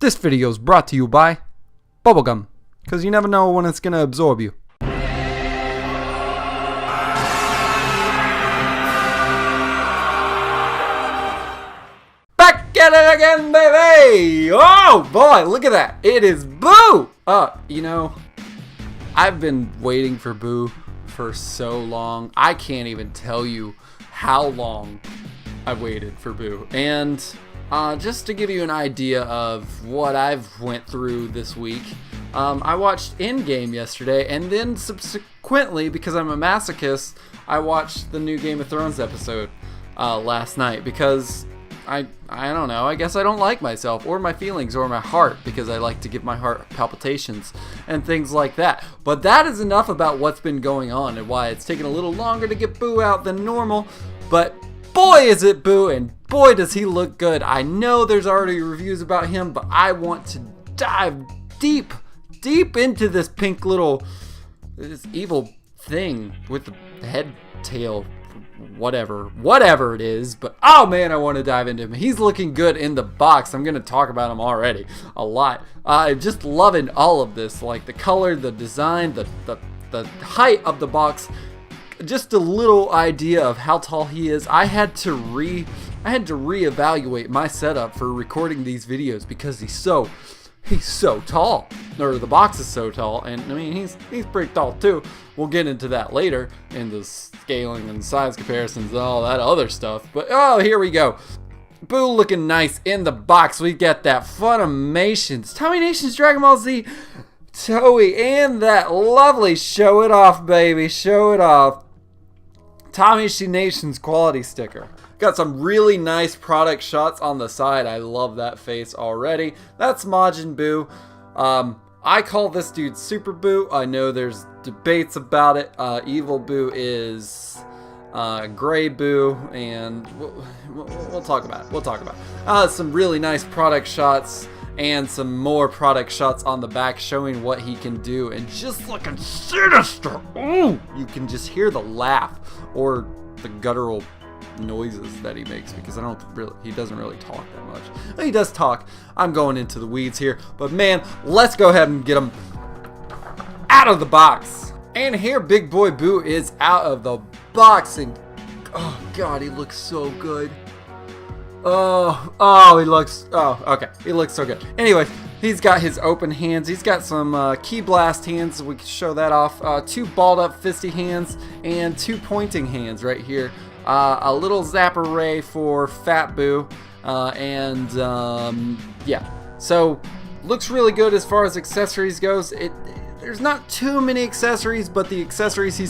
This video is brought to you by bubblegum, because you never know when it's going to absorb you. Back at it again, baby! Oh boy, look at that. It is Boo! You know, I've been waiting for Boo for so long. I can't even tell you how long I've waited for Boo. And just to give you an idea of what I've went through this week, I watched Endgame yesterday, and then subsequently, because I'm a masochist, I watched the new Game of Thrones episode last night because I don't know, I guess I don't like myself or my feelings or my heart, because I like to give my heart palpitations and things like that. But that is enough about what's been going on and why it's taken a little longer to get Boo out than normal. But boy is it Boo, and boy does he look good. I know there's already reviews about him, but I want to dive deep into this pink little, this evil thing with the head, tail, whatever it is. But oh man, I want to dive into him. He's looking good in the box. I'm going to talk about him already a lot. Just loving all of this, like the color, the design, the height of the box. Just a little idea of how tall he is. I had to reevaluate my setup for recording these videos because he's so tall, or the box is so tall, and I mean he's pretty tall too. We'll get into that later in the scaling and size comparisons and all that other stuff. But oh, here we go. Boo looking nice in the box. We got that Funimation's Tommy Nation's Dragon Ball Z Toei and that lovely Show It Off, baby, Show It Off Tamashii Nation's quality sticker. Got some really nice product shots on the side. I love that face already. That's Majin Buu. I call this dude Super Buu. I know there's debates about it. Evil Buu is Gray Buu, and we'll talk about it. We'll talk about it. Some really nice product shots and some more product shots on the back showing what he can do, and just looking sinister. Ooh, you can just hear the laugh or the guttural noises that he makes, because he doesn't really talk that much. He does talk. I'm going into the weeds here, but man, let's go ahead and get him out of the box. And here Big Boy Boo is out of the box, and oh god, he looks so good. He looks so good. Anyway, he's got his open hands. He's got some key blast hands. We can show that off. Two balled up fisty hands and two pointing hands right here. A little zapper ray for Fat Boo, yeah. So looks really good as far as accessories goes. There's not too many accessories, but the accessories he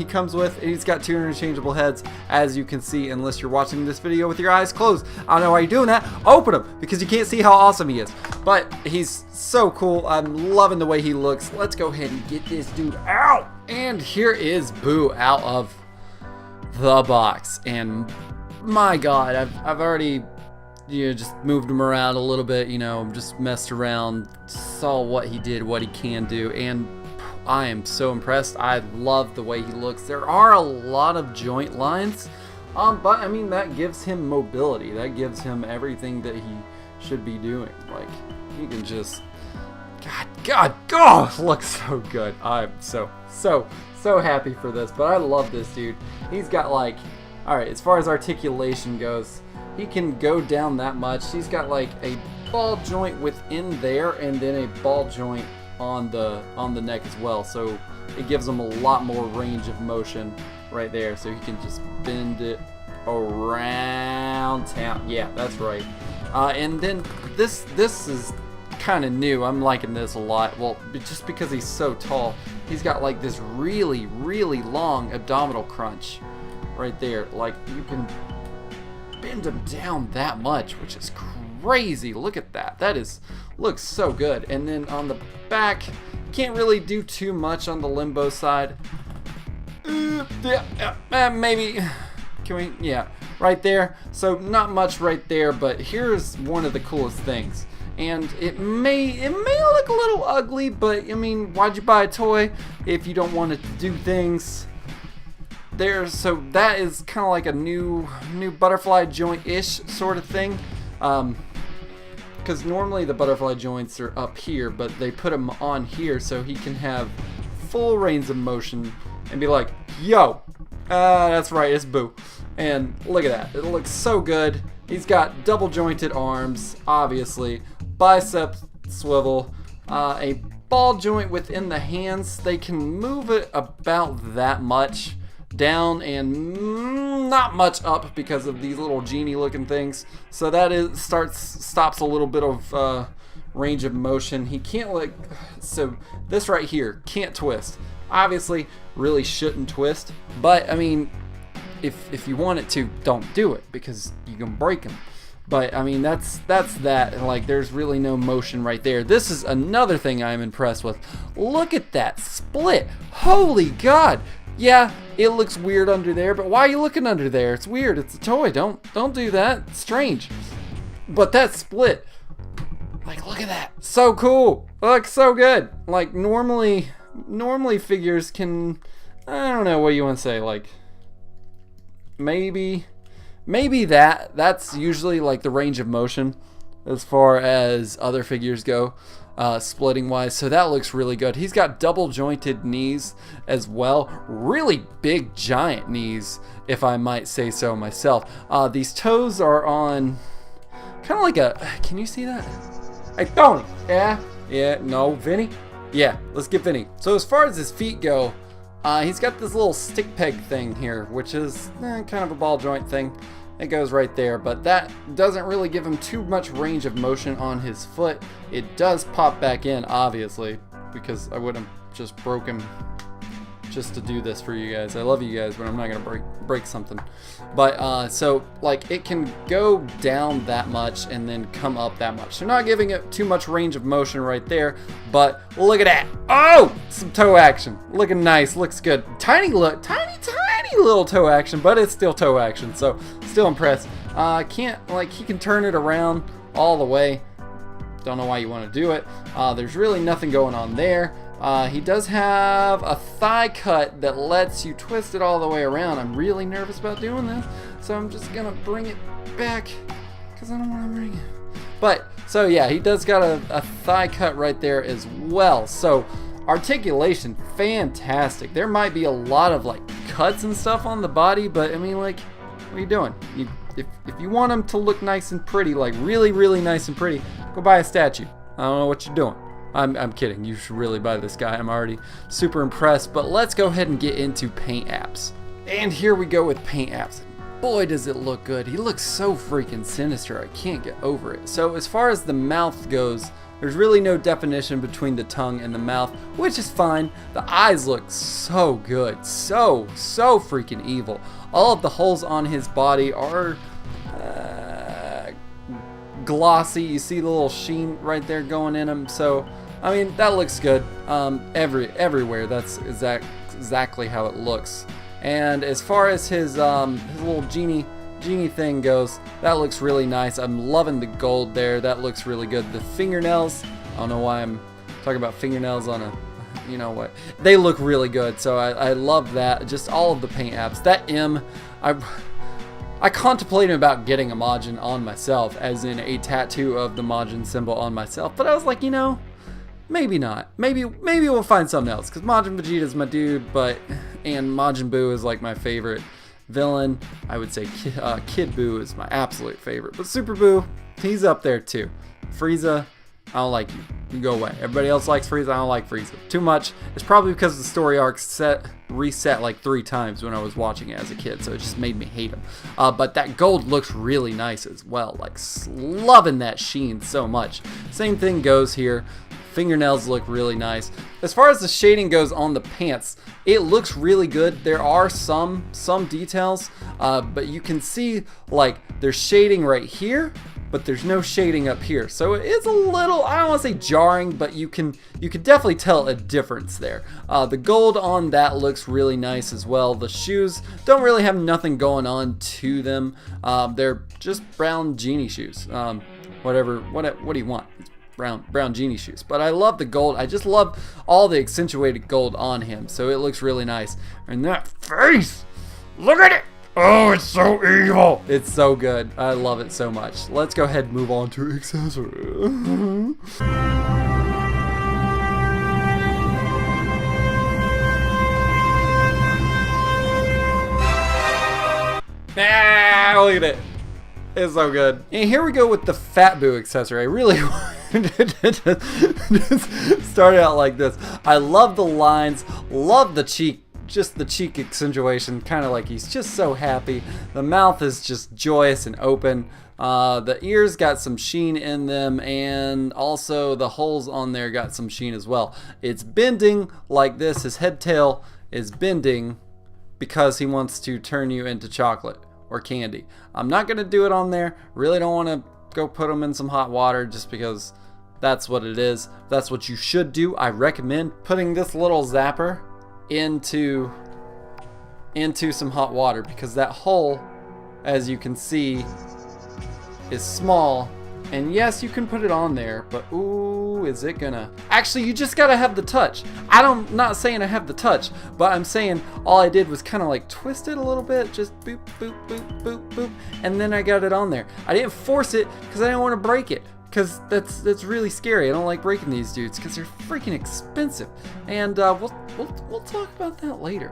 comes with, he's got two interchangeable heads, as you can see, unless you're watching this video with your eyes closed. I don't know why you're doing that. Open them, because you can't see how awesome he is. But he's so cool. I'm loving the way he looks. Let's go ahead and get this dude out. And here is Boo out of the box. And my god, I've already just moved him around a little bit, just messed around, saw what he did, what he can do, and I am so impressed. I love the way he looks. There are a lot of joint lines, but I mean, that gives him mobility. That gives him everything that he should be doing. Like, he can just, God, looks so good. I'm so happy for this, but I love this dude. He's got, like, alright, as far as articulation goes, he can go down that much. He's got like a ball joint within there, and then a ball joint on the neck as well. So it gives him a lot more range of motion right there. So he can just bend it around town. Yeah, that's right. And then this is kind of new. I'm liking this a lot. Well, just because he's so tall, he's got like this really long abdominal crunch right there. Like, you can bend him down that much, which is crazy. Look at that. Looks so good. And then on the back, can't really do too much on the limbo side. Maybe, can we? Yeah, right there. So not much right there, but here's one of the coolest things. And it may look a little ugly, but I mean, why'd you buy a toy if you don't want it to do things? So that is kind of like a new butterfly joint-ish sort of thing. because normally the butterfly joints are up here, but they put them on here so he can have full range of motion and be like, yo, that's right, it's Boo. And look at that, it looks so good. He's got double jointed arms, obviously, biceps swivel, a ball joint within the hands. They can move it about that much down and not much up because of these little genie looking things. So that stops a little bit of range of motion. He can't so this right here can't twist. Obviously really shouldn't twist, but I mean, if you want it to, don't do it because you can break him. But I mean, that's that. Like, there's really no motion right there. This is another thing I'm impressed with. Look at that split. Holy God. Yeah, it looks weird under there, but why are you looking under there? It's weird. It's a toy. Don't do that. It's strange. But that split, like, look at that. So cool. Looks so good. Like, normally figures can, I don't know what you want to say, like, maybe that's usually like the range of motion as far as other figures go, splitting wise. So that looks really good. He's got double jointed knees as well, really big giant knees, if I might say so myself. These toes are on kind of like a, can you see that? Hey Tony, yeah, no, Vinny, yeah, let's get Vinny. So as far as his feet go, he's got this little stick peg thing here, which is kind of a ball joint thing. It goes right there, but that doesn't really give him too much range of motion on his foot. It does pop back in, obviously, because I wouldn't just broke him just to do this for you guys. I love you guys, but I'm not gonna break something. But so like it can go down that much and then come up that much. So not giving it too much range of motion right there, but look at that. Oh, some toe action. Looking nice, looks good. Tiny little toe action, but it's still toe action, so still impressed. Can't, like, he can turn it around all the way. Don't know why you want to do it. There's really nothing going on there. He does have a thigh cut that lets you twist it all the way around. I'm really nervous about doing this, so I'm just gonna bring it back because I don't want to bring it. But so yeah, he does got a thigh cut right there as well. So articulation, fantastic. There might be a lot of like cuts and stuff on the body, but I mean, like, what are you doing? If you want him to look nice and pretty, like really nice and pretty, go buy a statue. I don't know what you're doing. I'm kidding. You should really buy this guy. I'm already super impressed. But let's go ahead and get into paint apps. And here we go with paint apps. Boy, does it look good. He looks so freaking sinister. I can't get over it. So as far as the mouth goes, there's really no definition between the tongue and the mouth, which is fine. The eyes look so good. So freaking evil. All of the holes on his body are glossy. You see the little sheen right there going in them. So, I mean, that looks good. Everywhere, that's exactly how it looks. And as far as his little genie thing goes, that looks really nice. I'm loving the gold there. That looks really good. The fingernails, I don't know why I'm talking about fingernails on a, you know what, they look really good. So I love that. Just all of the paint apps. That M, I contemplated about getting a Majin on myself, as in a tattoo of the Majin symbol on myself, but I was like, you know, maybe not. Maybe we'll find something else, because Majin Vegeta's my dude, and Majin Buu is like my favorite villain. I would say Kid Buu is my absolute favorite, but Super Buu, he's up there too. Frieza, I don't like you. You go away. Everybody else likes Frieza. I don't like Frieza. Too much. It's probably because the story arc reset like 3 times when I was watching it as a kid, so it just made me hate him. But that gold looks really nice as well. Like, loving that sheen so much. Same thing goes here. Fingernails look really nice. As far as the shading goes on the pants, it looks really good. There are some details, but you can see like there's shading right here, but there's no shading up here. So it is a little, I don't want to say jarring, but you can definitely tell a difference there. The gold on that looks really nice as well. The shoes don't really have nothing going on to them. They're just brown genie shoes. What do you want? Brown genie shoes. But I love the gold. I just love all the accentuated gold on him. So it looks really nice. And that face, look at it. Oh, it's so evil. It's so good. I love it so much. Let's go ahead and move on to accessories. Ah, look at it. It's so good. And here we go with the Fat Buu accessory. I really wanted to start out like this. I love the lines, love the cheek, just the cheek accentuation, kind of like he's just so happy. The mouth is just joyous and open. The ears got some sheen in them, and also the holes on there got some sheen as well. It's bending like this. His head tail is bending because he wants to turn you into chocolate or candy. I'm not gonna do it on there. Really don't want to go put them in some hot water just because that's what it is. That's what you should do. I recommend putting this little zapper into some hot water, because that hole, as you can see, is small. And yes, you can put it on there, but ooh, is it gonna? Actually, you just gotta have the touch. I'm not saying I have the touch, but I'm saying all I did was kind of like twist it a little bit, just boop, boop, boop, boop, boop, and then I got it on there. I didn't force it because I didn't want to break it, because that's really scary. I don't like breaking these dudes because they're freaking expensive, and we'll talk about that later.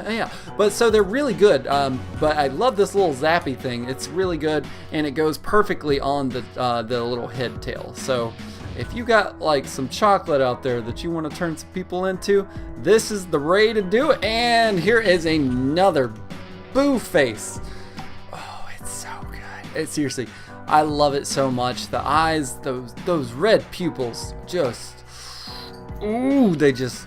Yeah, but so they're really good, but I love this little zappy thing. It's really good, and it goes perfectly on the little head tail. So if you got like some chocolate out there that you want to turn some people into, this is the way to do it. And here is another Boo face. Oh, it's so good. Seriously, I love it so much. The eyes, those red pupils, just ooh, they just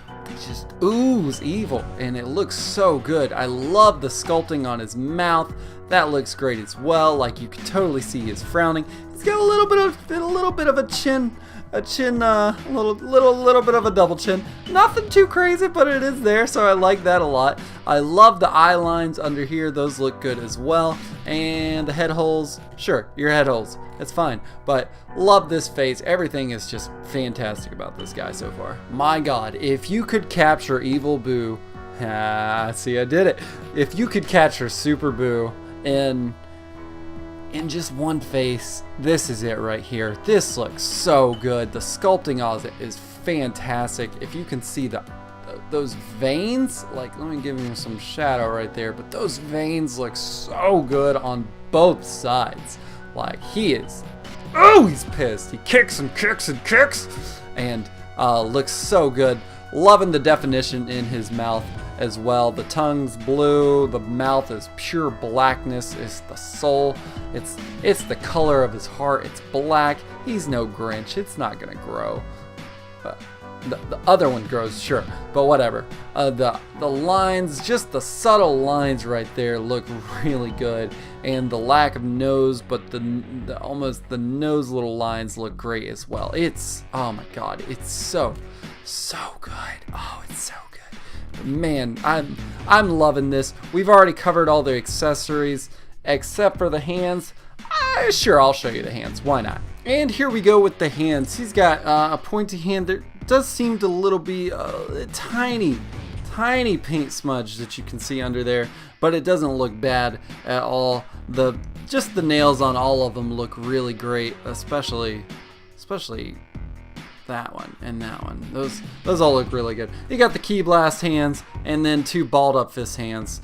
ooze evil, and it looks so good. I love the sculpting on his mouth. That looks great as well. Like, you can totally see he's frowning. He's got a little bit of a chin, a little bit of a double chin. Nothing too crazy, but it is there, so I like that a lot. I love the eye lines under here. Those look good as well. And the head holes, sure, your head holes, it's fine. But love this face. Everything is just fantastic about this guy so far. My God, if you could capture Evil Boo, see, I did it. If you could capture Super Boo in just one face, this is it right here. This looks so good. The sculpting of it is fantastic. If you can see those veins, like, let me give you some shadow right there, but those veins look so good on both sides. Like, he is, oh, he's pissed. He kicks and kicks and kicks, and looks so good. Loving the definition in his mouth as well. The tongue's blue, the mouth is pure blackness. It's the soul. It's the color of his heart. It's black. He's no Grinch. It's not gonna grow. The other one grows, sure, but whatever. The lines, just the subtle lines right there, look really good, and the lack of nose, but the almost the nose little lines look great as well. It's, oh my God, it's so good. Oh, it's so good. Man, I'm loving this. We've already covered all the accessories except for the hands. Sure, I'll show you the hands. Why not? And here we go with the hands. He's got a pointy hand. There does seem to little be a tiny paint smudge that you can see under there, but it doesn't look bad at all. Just the nails on all of them look really great, especially that one and that one. Those all look really good. You got the Key Blast hands and then two balled up fist hands.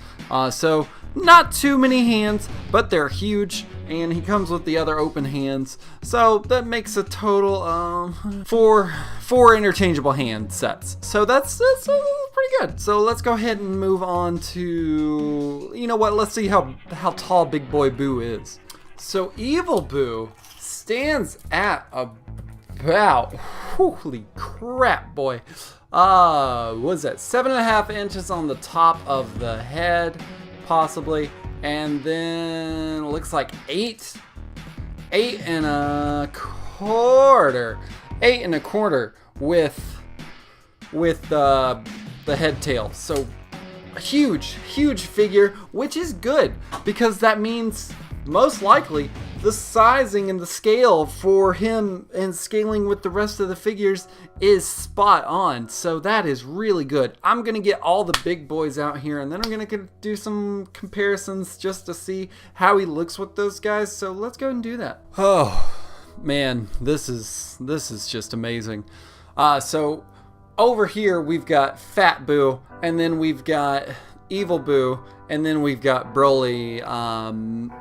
So not too many hands, but they're huge, and he comes with the other open hands. So that makes a total four interchangeable hand sets. So that's pretty good. So let's go ahead and move on to, you know what? Let's see how tall Big Boy Boo is. So Evil Boo stands at about, holy crap, boy. What is that? 7.5 inches on the top of the head, possibly, and then looks like 8 and a quarter with the head tail. So a huge figure, which is good because that means most likely the sizing and the scale for him and scaling with the rest of the figures is spot on. So that is really good. I'm going to get all the big boys out here, and then I'm going to do some comparisons just to see how he looks with those guys. So let's go ahead and do that. Oh man, this is just amazing. So over here we've got Fat Buu, and then we've got Evil Buu, and then we've got Broly,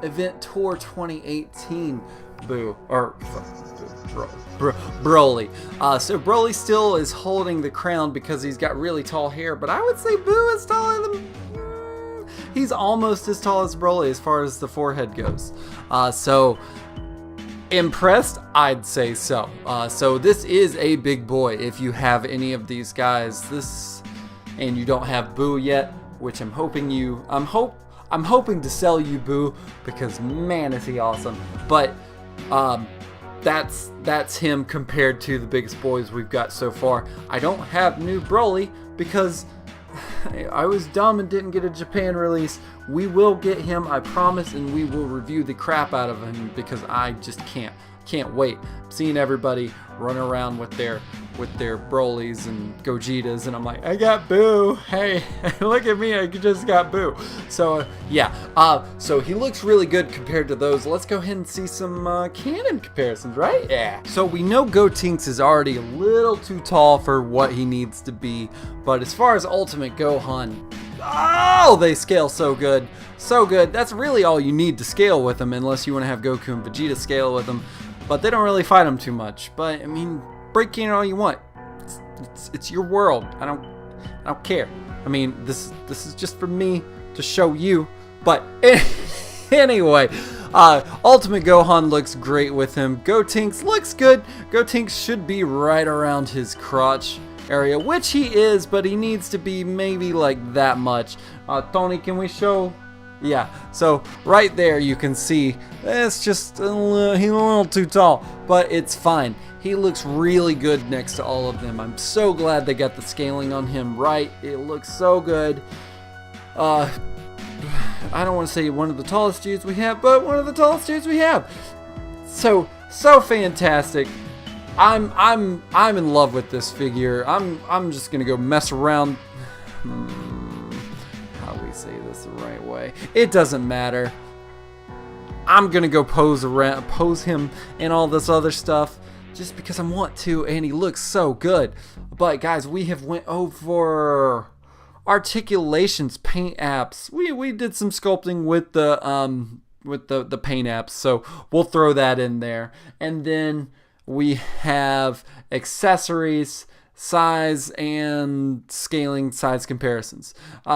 Event Tour 2018 Buu, or Broly. So Broly still is holding the crown because he's got really tall hair, but I would say Buu is taller than, he's almost as tall as Broly as far as the forehead goes. So impressed? I'd say so. So this is a big boy if you have any of these guys. And you don't have Buu yet, which I'm hoping to sell you Buu, because man is he awesome. But that's him compared to the biggest boys we've got so far. I don't have new Broly because I was dumb and didn't get a Japan release. We will get him, I promise, and we will review the crap out of him because I just can't wait. I'm seeing everybody run around with their Brolys and Gogetas, and I'm like, I got Buu. Hey, look at me, I just got Buu. So yeah, so he looks really good compared to those. Let's go ahead and see some canon comparisons, right? Yeah. So we know Gotenks is already a little too tall for what he needs to be, but as far as Ultimate Gohan, oh, they scale so good. So good. That's really all you need to scale with them, unless you want to have Goku and Vegeta scale with them. But they don't really fight them too much. But I mean, break in all you want. It's your world. I don't care. I mean, this is just for me to show you. But anyway, Ultimate Gohan looks great with him. Gotenks looks good. Gotenks should be right around his crotch area, which he is, but he needs to be maybe like that much. Tony, can we show? Yeah, so right there you can see it's just he's a little too tall, but it's fine. He looks really good next to all of them. I'm so glad they got the scaling on him right. It looks so good. I don't want to say one of the tallest dudes we have, but one of the tallest dudes we have. So fantastic. I'm in love with this figure. I'm just gonna go mess around. How do we say this the right way? It doesn't matter. I'm gonna go pose him and all this other stuff just because I want to, and he looks so good. But guys, we have went over articulations, paint apps. We did some sculpting with the paint apps, so we'll throw that in there. And then we have accessories, size, and scaling size comparisons.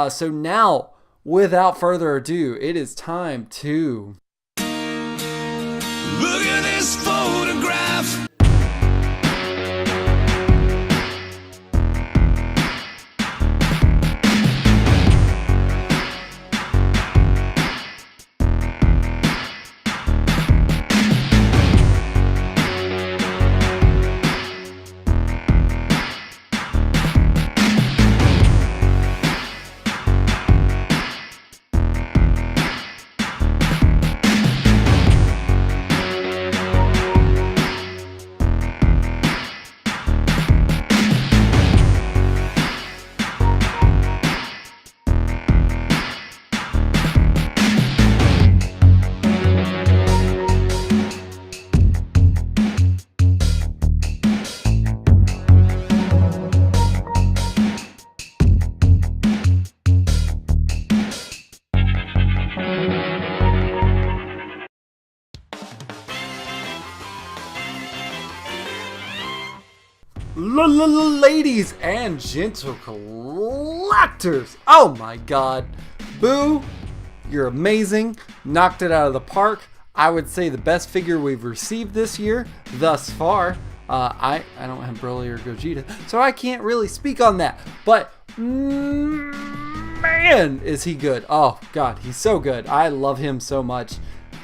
So now, without further ado, it is time to look at this photograph. Ladies and gentle collectors, oh my god, Buu, you're amazing, knocked it out of the park. I would say the best figure we've received this year thus far. I don't have Broly or Gogeta, so I can't really speak on that, but man, is he good. Oh god, he's so good. I love him so much.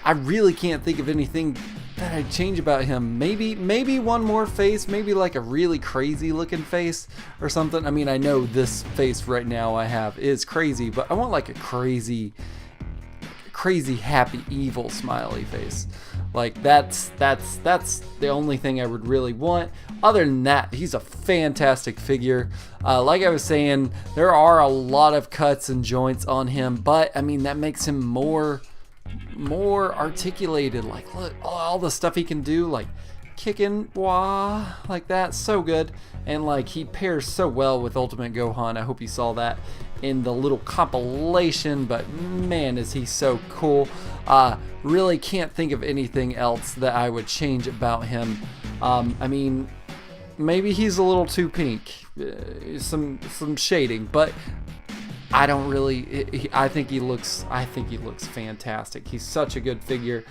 I really can't think of anything that I'd change about him. Maybe one more face, maybe like a really crazy looking face or something. I mean, I know this face right now I have is crazy, but I want like a crazy happy evil smiley face. Like that's the only thing I would really want. Other than that, he's a fantastic figure. Like I was saying, there are a lot of cuts and joints on him, but I mean that makes him more articulated. Like look, all the stuff he can do, like kicking, wah, like that, so good. And like he pairs so well with Ultimate Gohan. I hope you saw that in the little compilation, but man is he so cool. Really can't think of anything else that I would change about him. I mean, maybe he's a little too pink, some shading, but I don't really. I think he looks fantastic. He's such a good figure.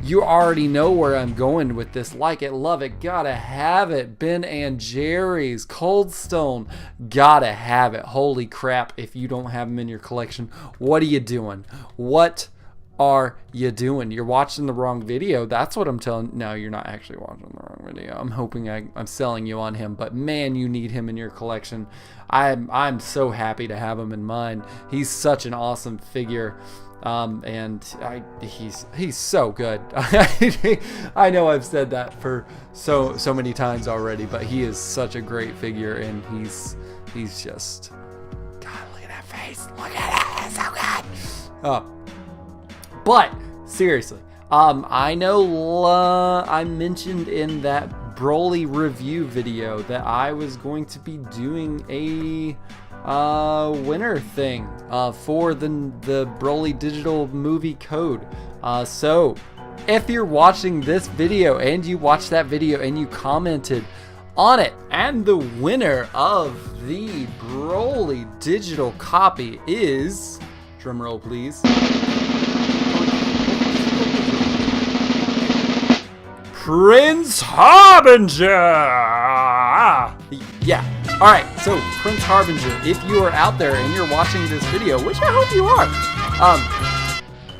You already know where I'm going with this. Like it, love it, gotta have it. Ben and Jerry's Cold Stone, gotta have it. Holy crap! If you don't have them in your collection, what are you doing? What are you doing? You're watching the wrong video. That's what I'm telling. No, you're not actually watching the wrong video. I'm hoping I'm selling you on him, but man, you need him in your collection. I'm so happy to have him in mine. He's such an awesome figure, and he's so good. I know I've said that for so many times already, but he is such a great figure, and he's just, God, look at that face. Look at it. It's so good. But seriously, I know I mentioned in that Broly review video that I was going to be doing a winner thing for the Broly digital movie code. So if you're watching this video and you watched that video and you commented on it, and the winner of the Broly digital copy is, drumroll please, Prince Harbinger! Yeah. Alright, so Prince Harbinger, if you are out there and you're watching this video, which I hope you are,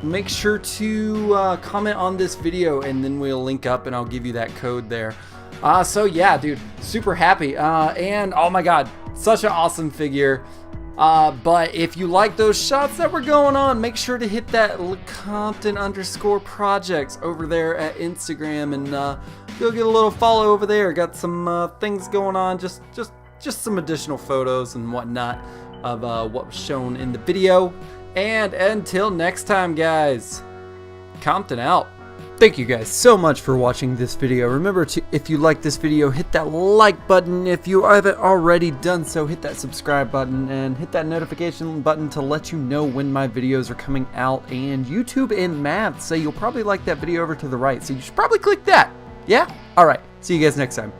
make sure to comment on this video and then we'll link up and I'll give you that code there. So yeah, dude, super happy. And oh my god, such an awesome figure. But if you like those shots that were going on, make sure to hit that LeCompton_projects over there at Instagram and go get a little follow over there. Got some things going on, just some additional photos and whatnot of what was shown in the video. And until next time, guys, Compton out. Thank you guys so much for watching this video. Remember to, if you like this video, hit that like button. If you haven't already done so, hit that subscribe button and hit that notification button to let you know when my videos are coming out. And YouTube and math say you'll probably like that video over to the right, so you should probably click that. Yeah? Alright, see you guys next time.